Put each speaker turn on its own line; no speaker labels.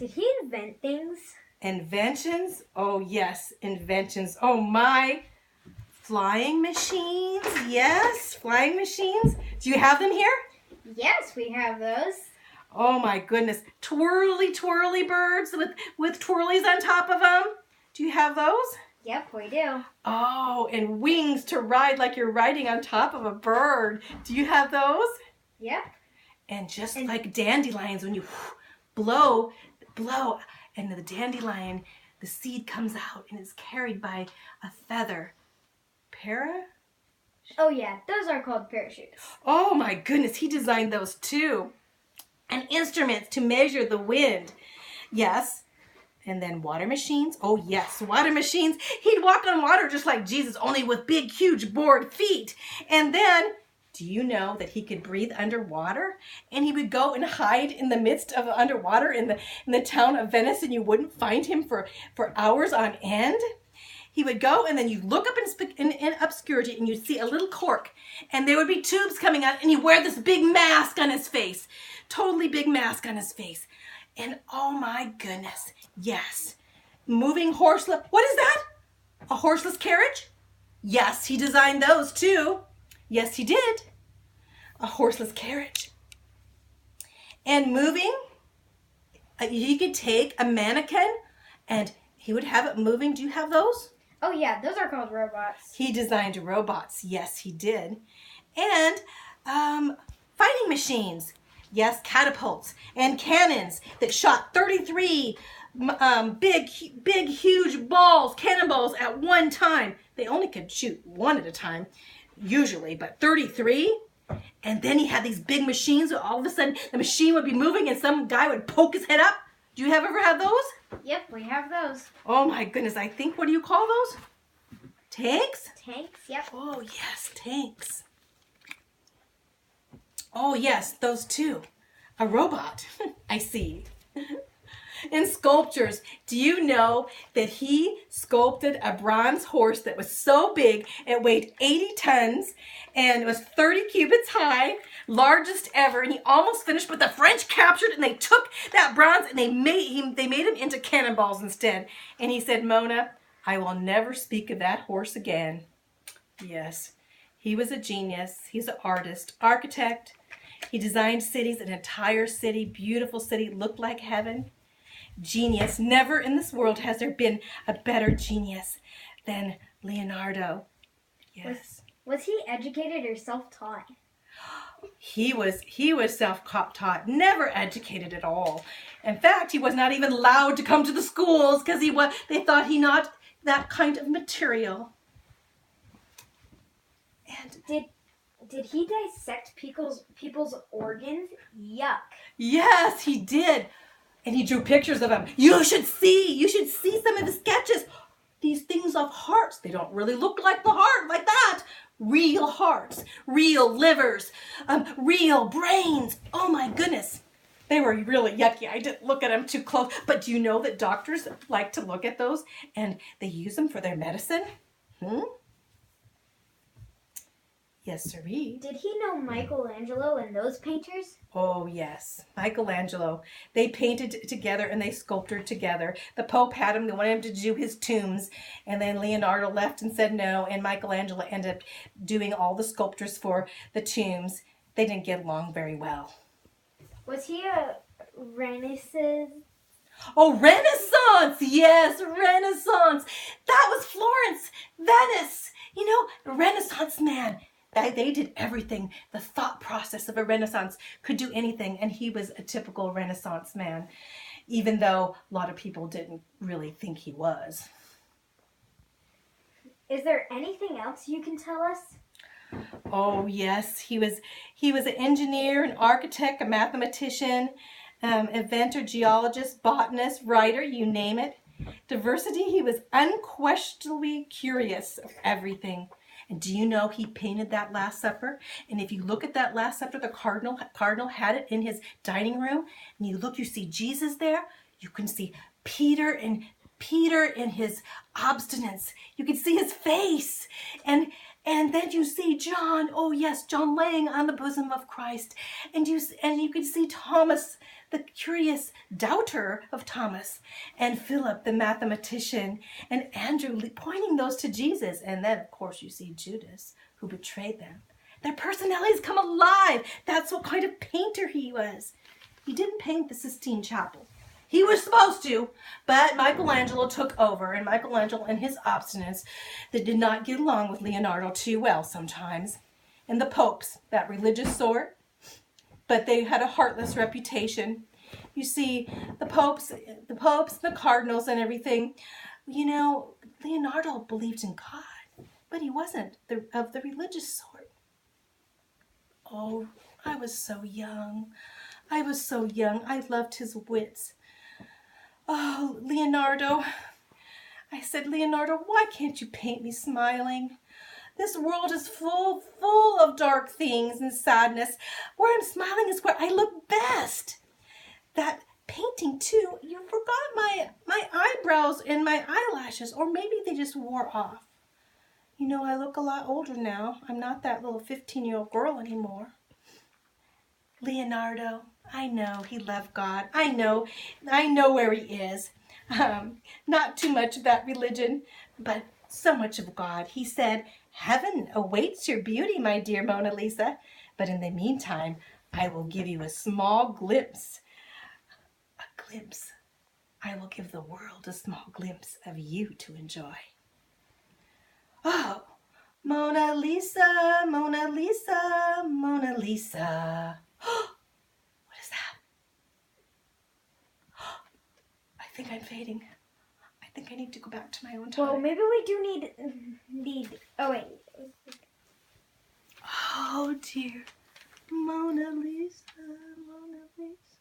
Did he invent things?
Inventions? Oh, yes, inventions. Oh, my. Flying machines? Yes, flying machines. Do you have them here?
Yes, we have those.
Oh, my goodness. Twirly, twirly birds with twirlies on top of them. Do you have those?
Yep, we do.
Oh, and wings to ride like you're riding on top of a bird. Do you have those?
Yep.
And just like dandelions, when you blow, and the dandelion, the seed comes out and is carried by a feather.
Oh yeah, those are called parachutes.
Oh my goodness, he designed those too. And instruments to measure the wind. Yes. And then water machines. Oh yes, water machines. He'd walk on water just like Jesus, only with big, huge board feet. And then, do you know that he could breathe underwater? And he would go and hide in the midst of underwater in the town of Venice, and you wouldn't find him for hours on end? He would go, and then you look up in obscurity, and you'd see a little cork, and there would be tubes coming out, and he'd wear this big mask on his face. Totally big mask on his face. And oh my goodness, yes. Moving horseless. What is that? A horseless carriage? Yes, he designed those too. Yes, he did. A horseless carriage. And moving, he could take a mannequin and he would have it moving. Do you have those?
Oh yeah, those are called robots.
He designed robots. Yes, he did. And fighting machines. Yes, catapults and cannons that shot 33 big, huge balls, cannonballs at one time. They only could shoot one at a time, usually, but 33? And then he had these big machines, so all of a sudden the machine would be moving and some guy would poke his head up. Do you ever have those?
Yep, we have those.
Oh my goodness, I think, what do you call those? Tanks?
Tanks, yep.
Oh yes, tanks. Oh yes, those two. A robot, I see. In sculptures, do you know that he sculpted a bronze horse that was so big, it weighed 80 tons, and it was 30 cubits high, largest ever, and he almost finished, but the French captured it, and they took that bronze, and they made him into cannonballs instead. And he said, Mona, I will never speak of that horse again. Yes, he was a genius. He's an artist, architect. He designed cities, an entire city, beautiful city, looked like heaven. Genius. Never in this world has there been a better genius than Leonardo. Yes.
Was he educated or self-taught?
He was self-taught, never educated at all. In fact, he was not even allowed to come to the schools because they thought he not that kind of material.
And did he dissect people's organs? Yuck.
Yes, he did. And he drew pictures of them. You should see some of his sketches. These things of hearts, they don't really look like the heart like that. Real hearts, real livers, real brains. Oh my goodness. They were really yucky. I didn't look at them too close. But do you know that doctors like to look at those and they use them for their medicine? Yes, sirree.
Did he know Michelangelo and those painters?
Oh, yes. Michelangelo. They painted together and they sculpted together. The Pope had him. They wanted him to do his tombs. And then Leonardo left and said no. And Michelangelo ended up doing all the sculptures for the tombs. They didn't get along very well.
Was he a Renaissance?
Oh, Renaissance! Yes, Renaissance. That was Florence, Venice. You know, Renaissance man. They did everything. The thought process of a Renaissance could do anything, and he was a typical Renaissance man, even though a lot of people didn't really think he was.
Is there anything else you can tell us?
Oh, yes. He was an engineer, an architect, a mathematician, inventor, geologist, botanist, writer, you name it. Diversity, he was unquestionably curious of everything. And do you know he painted that Last Supper? And if you look at that Last Supper, the cardinal had it in his dining room. And you look, you see Jesus there. You can see Peter in his obstinance. You can see his face. And then you see John. Oh yes, John laying on the bosom of Christ. And you can see Thomas the curious doubter of Thomas, and Philip, the mathematician, and Andrew pointing those to Jesus. And then, of course, you see Judas, who betrayed them. Their personalities come alive. That's what kind of painter he was. He didn't paint the Sistine Chapel. He was supposed to, but Michelangelo took over, and Michelangelo and his obstinance that did not get along with Leonardo too well sometimes. And the popes, that religious sort, but they had a heartless reputation. You see, the popes, the cardinals and everything, you know, Leonardo believed in God, but he wasn't of the religious sort. Oh, I was so young. I was so young. I loved his wits. Oh, Leonardo. I said, Leonardo, why can't you paint me smiling? This world is full of dark things and sadness. Where I'm smiling is where I look best. That painting, too, you forgot my eyebrows and my eyelashes, or maybe they just wore off. You know, I look a lot older now. I'm not that little 15-year-old girl anymore. Leonardo, I know he loved God. I know where he is. Not too much of that religion, but so much of God. He said, heaven awaits your beauty, my dear Mona Lisa. But in the meantime, I will give you a small glimpse. A glimpse. I will give the world a small glimpse of you to enjoy. Oh, Mona Lisa, Mona Lisa, Mona Lisa. What is that? I think I'm fading. I think I need to go back to my own time.
Well, maybe we do need. Oh wait.
Oh dear, Mona Lisa, Mona Lisa.